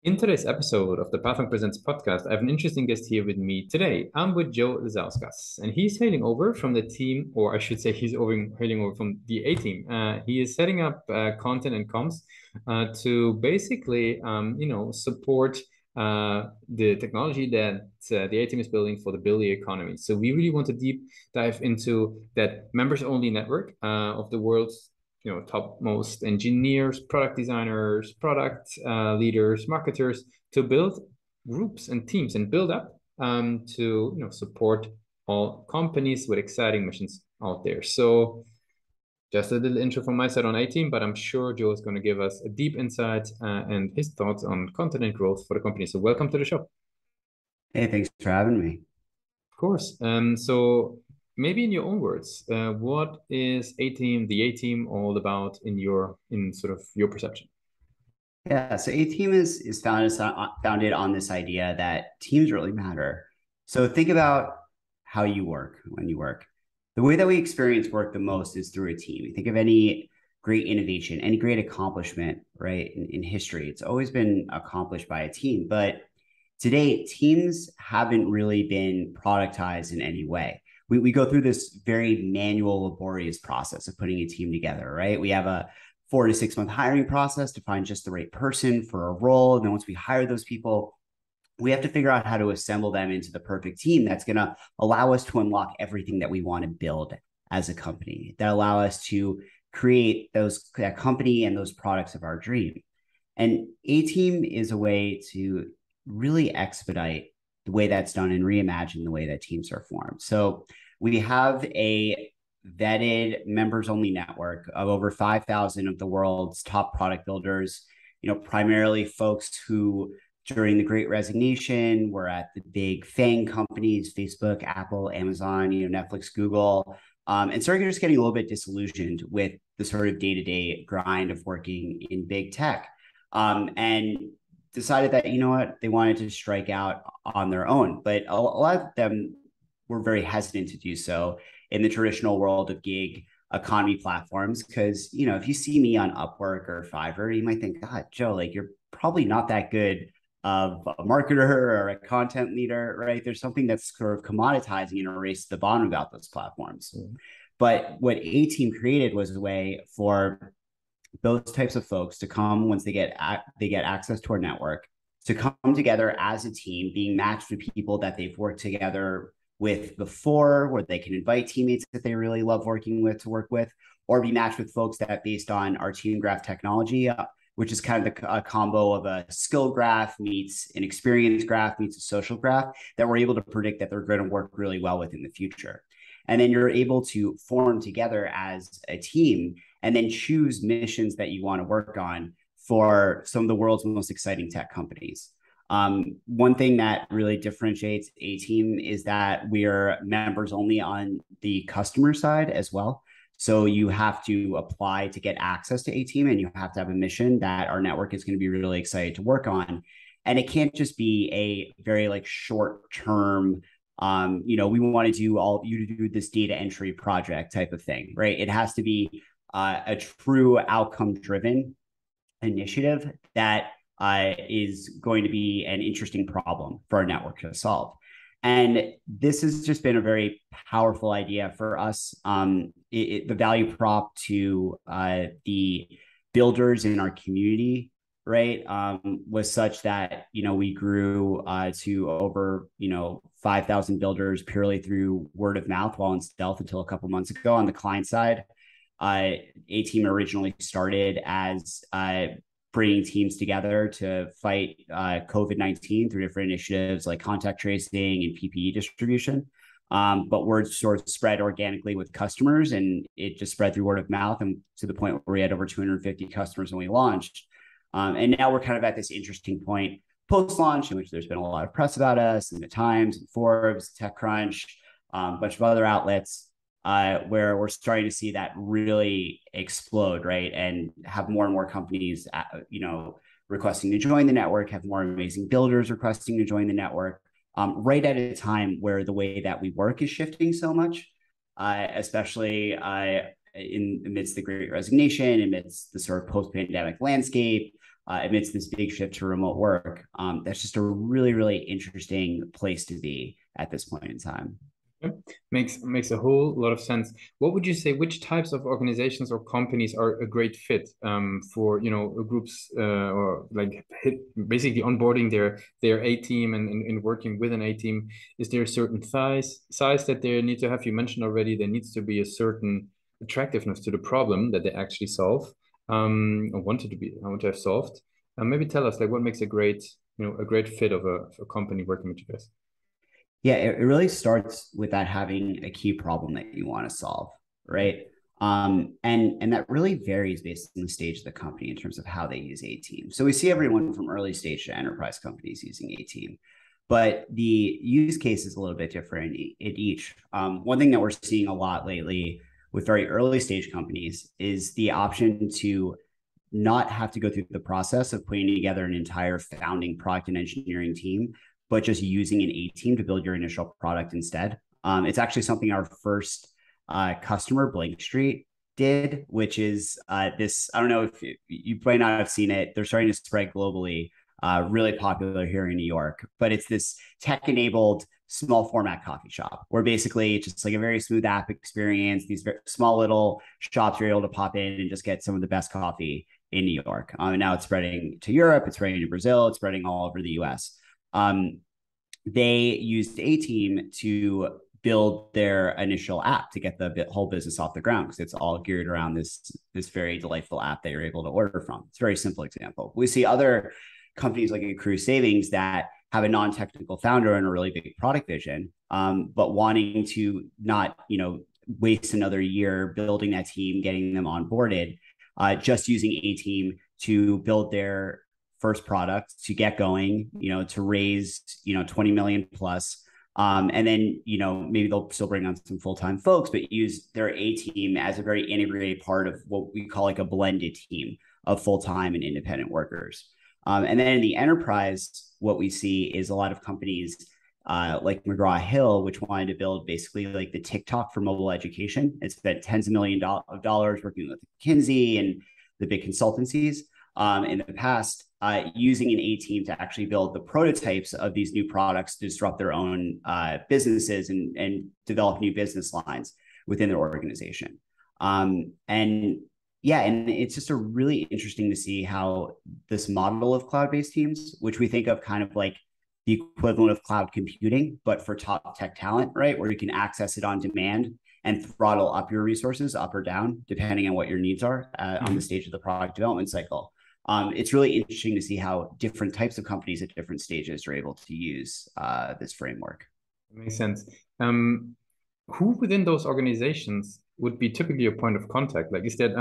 In today's episode of the Pathway Presents podcast, I have an interesting guest here with me today. I'm with Joe Lizauskas, and he's hailing over from the team, or I should say, hailing over from the A-Team. He is setting up content and comms to basically, support the technology that the A-Team is building for the Billy economy. So we really want to deep dive into that members-only network of the world's topmost engineers, product designers, product leaders, marketers to build groups and teams and build up to support all companies with exciting missions out there. So just a little intro from my side on A-Team, but I'm sure Joe is going to give us a deep insight and his thoughts on content and growth for the company. So welcome to the show. Hey, thanks for having me. Of course. So maybe in your own words, what is A-Team, the A-Team all about in sort of your perception? Yeah, so A-Team is founded on this idea that teams really matter. So think about how you work when you work. The way that we experience work the most is through a team. You think of any great innovation, any great accomplishment, right, in history. It's always been accomplished by a team. But today, teams haven't really been productized in any way. We go through this very manual, laborious process of putting a team together, right? We have a 4 to 6 month hiring process to find just the right person for a role. And then once we hire those people, we have to figure out how to assemble them into the perfect team that's going to allow us to unlock everything that we want to build as a company, that allow us to create that company and those products of our dream. And A-Team is a way to really expedite the way that's done and reimagine the way that teams are formed. So we have a vetted members only network of over 5,000 of the world's top product builders, primarily folks who during the Great Resignation were at the big FANG companies, Facebook, Apple, Amazon, Netflix, Google, and started just getting a little bit disillusioned with the sort of day-to-day grind of working in big tech. And decided that, they wanted to strike out on their own. But a lot of them were very hesitant to do so in the traditional world of gig economy platforms. Because, if you see me on Upwork or Fiverr, you might think, God, Joe, like you're probably not that good of a marketer or a content leader, right? There's something that's sort of commoditizing and a race to the bottom about those platforms. Mm-hmm. But what A-Team created was a way for those types of folks to come once they get access to our network, to come together as a team, being matched with people that they've worked together with before, where they can invite teammates that they really love working with to work with, or be matched with folks that based on our team graph technology, which is kind of a combo of a skill graph meets an experience graph meets a social graph, that we're able to predict that they're going to work really well with in the future. And then you're able to form together as a team and then choose missions that you want to work on for some of the world's most exciting tech companies. One thing that really differentiates A-Team is that we are members only on the customer side as well. So you have to apply to get access to A-Team, and you have to have a mission that our network is going to be really excited to work on. And it can't just be a very short term, we want to do all you to do this data entry project type of thing, right? It has to be a true outcome driven initiative that is going to be an interesting problem for our network to solve. And this has just been a very powerful idea for us. The value prop to the builders in our community, right, was such that, we grew to over, 5,000 builders purely through word of mouth while in stealth until a couple months ago. On the client side, A-Team originally started as bringing teams together to fight COVID-19 through different initiatives like contact tracing and PPE distribution. But word sort of spread organically with customers, and it just spread through word of mouth, and to the point where we had over 250 customers when we launched. And now we're kind of at this interesting point post-launch in which there's been a lot of press about us in the Times and Forbes, TechCrunch, a bunch of other outlets, where we're starting to see that really explode, right? And have more and more companies, requesting to join the network, have more amazing builders requesting to join the network, right at a time where the way that we work is shifting so much, especially in amidst the Great Resignation, amidst the sort of post-pandemic landscape. amidst this big shift to remote work. That's just a really, really interesting place to be at this point in time. Yep. Makes a whole lot of sense. What would you say? Which types of organizations or companies are a great fit for groups or like basically onboarding their A team and working with an A team? Is there a certain size that they need to have? You mentioned already there needs to be a certain attractiveness to the problem that they actually solve or want to have solved. Maybe tell us like what makes a great fit of a company working with you guys. Yeah, it really starts with that having a key problem that you want to solve, right? And that really varies based on the stage of the company in terms of how they use A-Team. So we see everyone from early stage to enterprise companies using A-Team, but the use case is a little bit different in each. One thing that we're seeing a lot lately with very early stage companies is the option to not have to go through the process of putting together an entire founding product and engineering team, but just using an A-Team to build your initial product instead. It's actually something our first customer, Blake Street, did, which is this, I don't know if you might not have seen it. They're starting to spread globally, really popular here in New York, but it's this tech-enabled small format coffee shop where basically it's just like a very smooth app experience. These very small little shops you're able to pop in and just get some of the best coffee in New York. And now it's spreading to Europe, it's spreading to Brazil, it's spreading all over the US. They used A-Team to build their initial app to get the whole business off the ground because it's all geared around this very delightful app that you're able to order from. It's a very simple example. We see other companies like Accrue Savings that have a non-technical founder and a really big product vision, but wanting to not waste another year building that team, getting them onboarded, just using A-Team to build their first product, to get going, to raise 20 million plus. And then, maybe they'll still bring on some full-time folks, but use their A-Team as a very integrated part of what we call like a blended team of full-time and independent workers. And then in the enterprise, what we see is a lot of companies like McGraw-Hill, which wanted to build basically like the TikTok for mobile education. It's spent tens of millions of dollars working with McKinsey and the big consultancies in the past, using an A-Team to actually build the prototypes of these new products to disrupt their own businesses and develop new business lines within their organization. And it's just a really interesting to see how this model of cloud-based teams, which we think of kind of like the equivalent of cloud computing, but for top tech talent, right? Where you can access it on demand and throttle up your resources up or down, depending on what your needs are on the stage of the product development cycle. It's really interesting to see how different types of companies at different stages are able to use this framework. That makes sense. Who within those organizations would be typically a point of contact? Like, is that,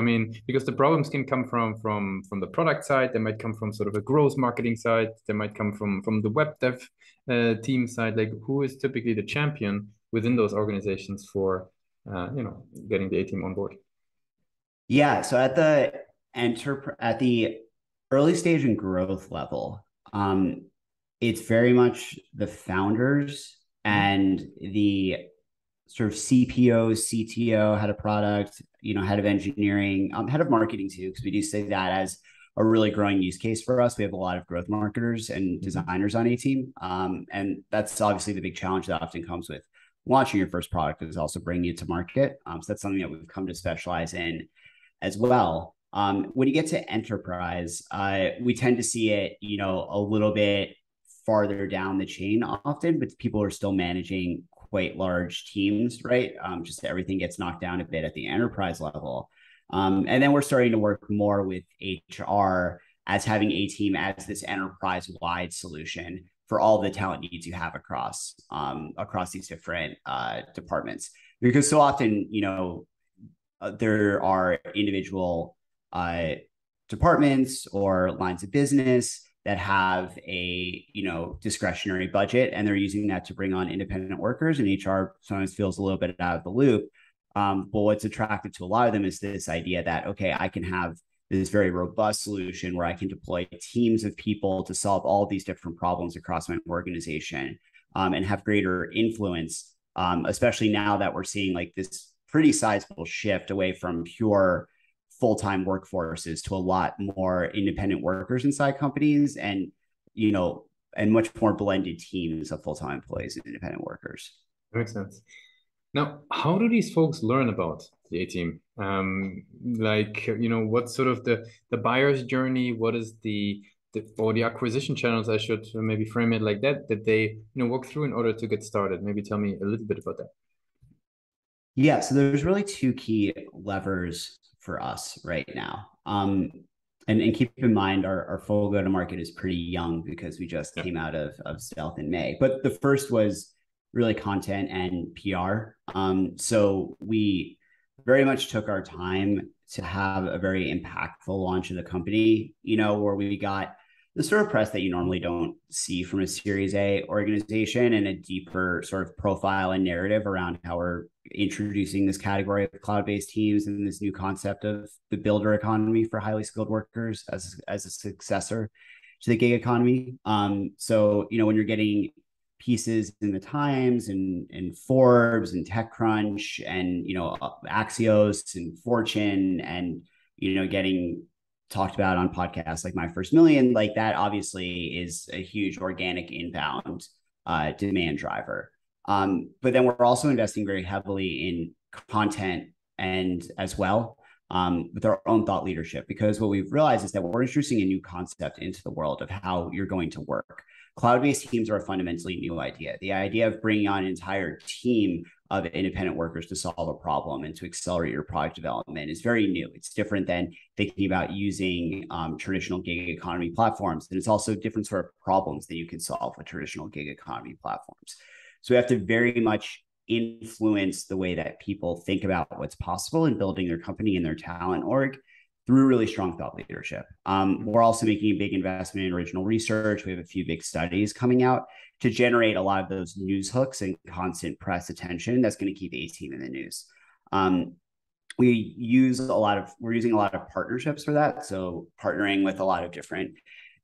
because the problems can come from the product side, they might come from sort of a growth marketing side, they might come from the web dev team side. Like, who is typically the champion within those organizations for, getting the A-Team on board? Yeah. So at the early stage and growth level, it's very much the founders and the sort of CPO, CTO, head of product, head of engineering, head of marketing too, because we do see that as a really growing use case for us. We have a lot of growth marketers and designers on A-Team. And that's obviously the big challenge that often comes with launching your first product is also bringing it to market. So that's something that we've come to specialize in as well. When you get to enterprise, we tend to see it, a little bit farther down the chain often, but people are still managing quite large teams, right? Just everything gets knocked down a bit at the enterprise level. And then we're starting to work more with HR as having A-Team as this enterprise-wide solution for all the talent needs you have across these different departments. Because so often, there are individual departments or lines of business that have a discretionary budget, and they're using that to bring on independent workers, and HR sometimes feels a little bit out of the loop. But what's attractive to a lot of them is this idea that, okay, I can have this very robust solution where I can deploy teams of people to solve all these different problems across my organization, and have greater influence, especially now that we're seeing like this pretty sizable shift away from pure full-time workforces to a lot more independent workers inside companies, and and much more blended teams of full-time employees and independent workers. Makes sense. Now, how do these folks learn about the A-Team? Like, what's sort of the buyer's journey? What is or the acquisition channels, I should maybe frame it like that they, walk through in order to get started? Maybe tell me a little bit about that. Yeah, so there's really two key levers for us right now. And keep in mind, our full go-to-market is pretty young because we just came out of stealth in May. But the first was really content and PR. So we very much took our time to have a very impactful launch of the company, where we got the sort of press that you normally don't see from a Series A organization, and a deeper sort of profile and narrative around how we're introducing this category of cloud-based teams and this new concept of the builder economy for highly skilled workers as a successor to the gig economy. So, when you're getting pieces in the Times and Forbes and TechCrunch and, Axios and Fortune and, getting talked about on podcasts like My First Million, like that obviously is a huge organic inbound demand driver. But then we're also investing very heavily in content and as well with our own thought leadership, because what we've realized is that we're introducing a new concept into the world of how you're going to work. Cloud-based teams are a fundamentally new idea. The idea of bringing on an entire team of independent workers to solve a problem and to accelerate your product development is very new. It's different than thinking about using traditional gig economy platforms. And it's also different sort of problems that you can solve with traditional gig economy platforms. So we have to very much influence the way that people think about what's possible in building their company and their talent org through really strong thought leadership. We're also making a big investment in original research. We have a few big studies coming out to generate a lot of those news hooks and constant press attention that's going to keep A.Team in the news. We're using a lot of partnerships for that. So partnering with a lot of different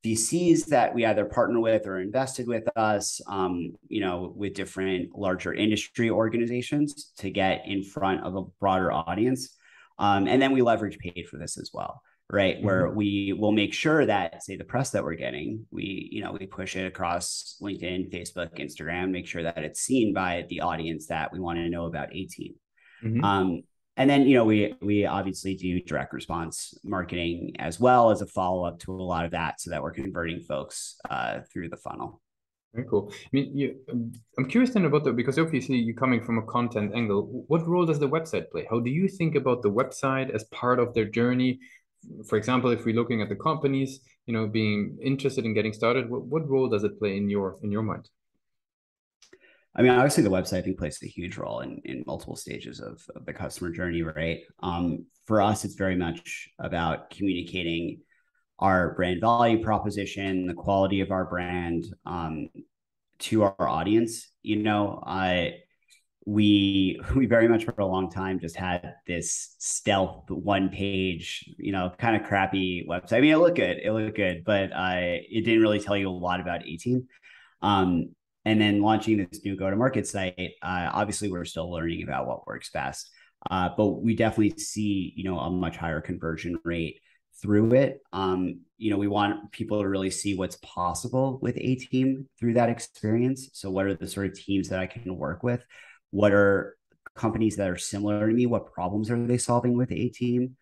VCs that we either partner with or invested with us, with different larger industry organizations to get in front of a broader audience. And then we leverage paid for this as well, right? Mm-hmm. Where we will make sure that, say, the press that we're getting, we push it across LinkedIn, Facebook, Instagram, make sure that it's seen by the audience that we want to know about A.Team. Mm-hmm. And then, we obviously do direct response marketing as well as a follow-up to a lot of that, so that we're converting folks through the funnel. Very cool. I mean, I'm curious then about that, because obviously you're coming from a content angle. What role does the website play? How do you think about the website as part of their journey? For example, if we're looking at the companies, being interested in getting started, what role does it play in your mind? I mean, obviously the website, I think, plays a huge role in multiple stages of the customer journey, right? For us, it's very much about communicating our brand value proposition, the quality of our brand to our audience. We very much for a long time just had this stealth one page, kind of crappy website. I mean, it looked good, but it didn't really tell you a lot about A.Team. And then launching this new go-to-market site, obviously we're still learning about what works best, but we definitely see, a much higher conversion rate through it. We want people to really see what's possible with A.Team through that experience. So what are the sort of teams that I can work with? What are companies that are similar to me? What problems are they solving with A.Team?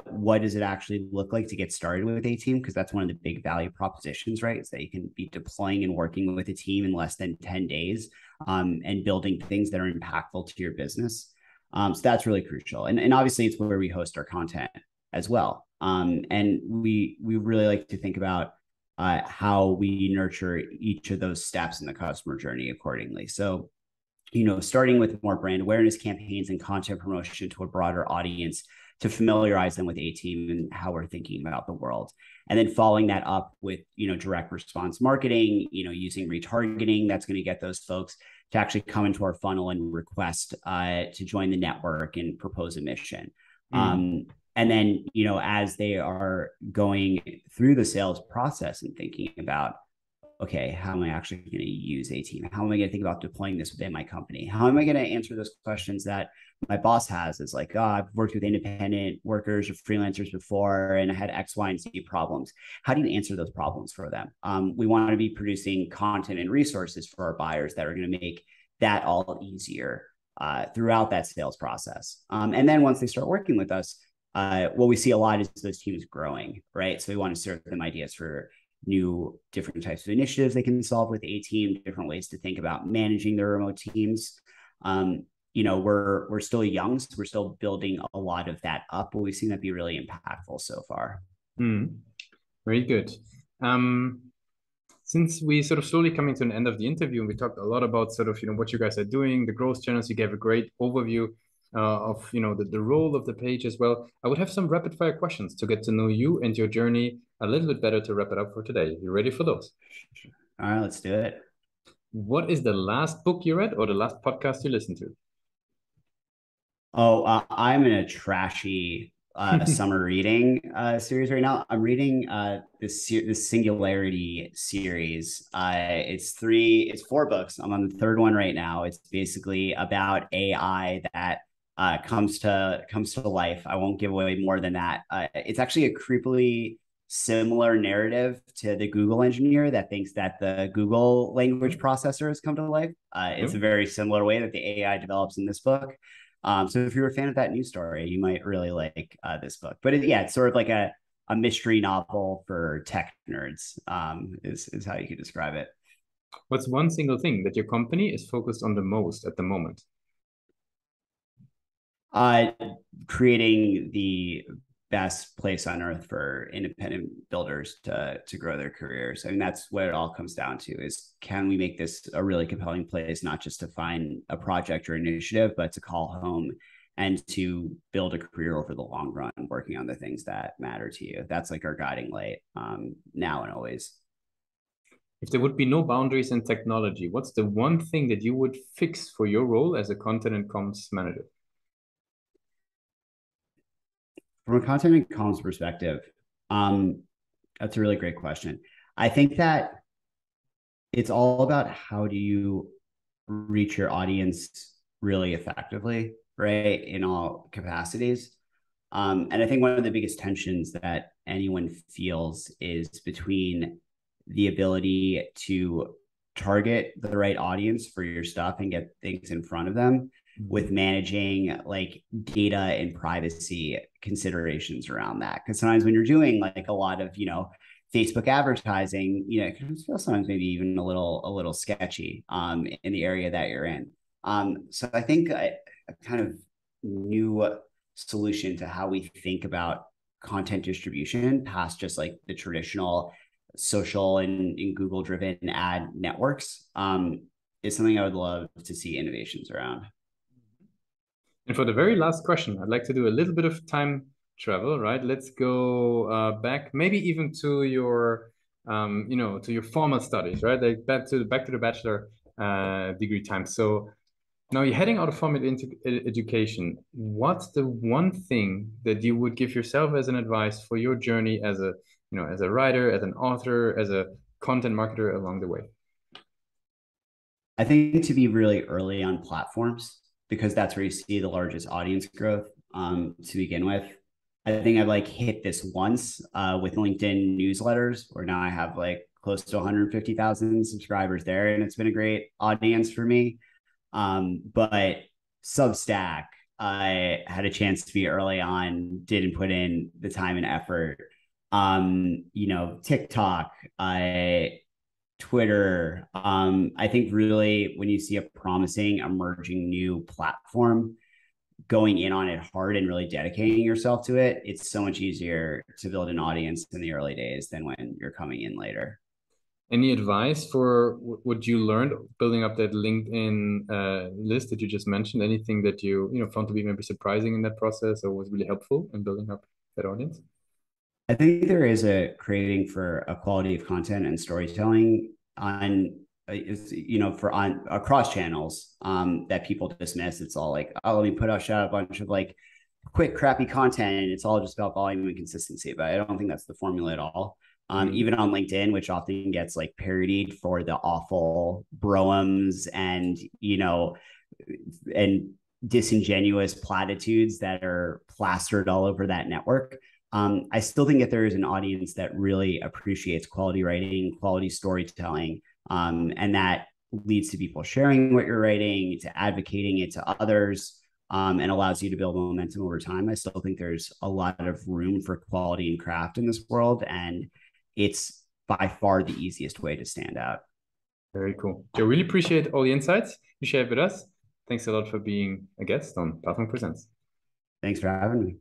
What does it actually look like to get started with A.Team? Because that's one of the big value propositions, right? Is that you can be deploying and working with a team in less than 10 days and building things that are impactful to your business. So that's really crucial. And obviously it's where we host our content as well. And we really like to think about how we nurture each of those steps in the customer journey accordingly. So, starting with more brand awareness campaigns and content promotion to a broader audience to familiarize them with A.Team and how we're thinking about the world. And then following that up with, direct response marketing, using retargeting, that's going to get those folks to actually come into our funnel and request to join the network and propose a mission. And then, as they are going through the sales process and thinking about, okay, how am I actually going to use A.Team? How am I going to think about deploying this within my company? How am I going to answer those questions that my boss has? Is like, oh, I've worked with independent workers or freelancers before, and I had X, Y, and Z problems. How do you answer those problems for them? We want to be producing content and resources for our buyers that are going to make that all easier throughout that sales process. And then once they start working with us, what we see a lot is those teams growing, right? So we want to serve them ideas for new different types of initiatives they can solve with A.Team, different ways to think about managing their remote teams. We're still young, so we're still building a lot of that up, but we've seen that be really impactful so far. Very good. Since we sort of slowly coming to an end of the interview, and we talked a lot about sort of what you guys are doing, the growth channels. You gave a great overview of the role of the page as well. I would have some rapid fire questions to get to know you and your journey a little bit better to wrap it up for today. You ready for those? All right, let's do it. What is the last book you read or the last podcast you listened to? Oh, I'm in a trashy summer reading series right now. I'm reading this Singularity series. It's 4 books. I'm on the third one right now. It's basically about AI that comes to life. I won't give away more than that. It's actually a creepily similar narrative to the Google engineer that thinks that the Google language processor has come to life. It's a very similar way that the AI develops in this book. So if you're a fan of that news story, you might really like this book. But it's sort of like a mystery novel for tech nerds, is how you could describe it. What's one single thing that your company is focused on the most at the moment? Creating the best place on earth for independent builders to grow their careers. I mean, that's what it all comes down to is, can we make this a really compelling place, not just to find a project or initiative, but to call home and to build a career over the long run, working on the things that matter to you. That's like our guiding light, now and always. If there would be no boundaries in technology, what's the one thing that you would fix for your role as a content and comms manager? From a content and comms perspective, that's a really great question. I think that it's all about how do you reach your audience really effectively, right? In all capacities. And I think one of the biggest tensions that anyone feels is between the ability to target the right audience for your stuff and get things in front of them, with managing like data and privacy considerations around that. Because sometimes when you're doing like a lot of, Facebook advertising, it can feel sometimes maybe even a little sketchy in the area that you're in. So I think a kind of new solution to how we think about content distribution past just like the traditional social and Google driven ad networks is something I would love to see innovations around. And for the very last question, I'd like to do a little bit of time travel, right? Let's go back, maybe even to your, to your formal studies, right? Like back to the bachelor degree time. So now you're heading out of formal education. What's the one thing that you would give yourself as an advice for your journey as a, as a writer, as an author, as a content marketer along the way? I think to be really early on platforms, because that's where you see the largest audience growth to begin with. I think I've like hit this once with LinkedIn newsletters, where now I have like close to 150,000 subscribers there, and it's been a great audience for me. But Substack, I had a chance to be early on, didn't put in the time and effort. TikTok, Twitter. I think really when you see a promising emerging new platform, going in on it hard and really dedicating yourself to it, it's so much easier to build an audience in the early days than when you're coming in later. Any advice for what you learned building up that LinkedIn list that you just mentioned? Anything that you found to be maybe surprising in that process or was really helpful in building up that audience? I think there is a craving for a quality of content and storytelling on across channels that people dismiss. It's all like, oh, let me put out a bunch of like quick crappy content and it's all just about volume and consistency. But I don't think that's the formula at all. even on LinkedIn, which often gets like parodied for the awful broems and, and disingenuous platitudes that are plastered all over that network. I still think that there is an audience that really appreciates quality writing, quality storytelling, and that leads to people sharing what you're writing, to advocating it to others, and allows you to build momentum over time. I still think there's a lot of room for quality and craft in this world, and it's by far the easiest way to stand out. Very cool. Joe, really appreciate all the insights you shared with us. Thanks a lot for being a guest on Pathfinder Presents. Thanks for having me.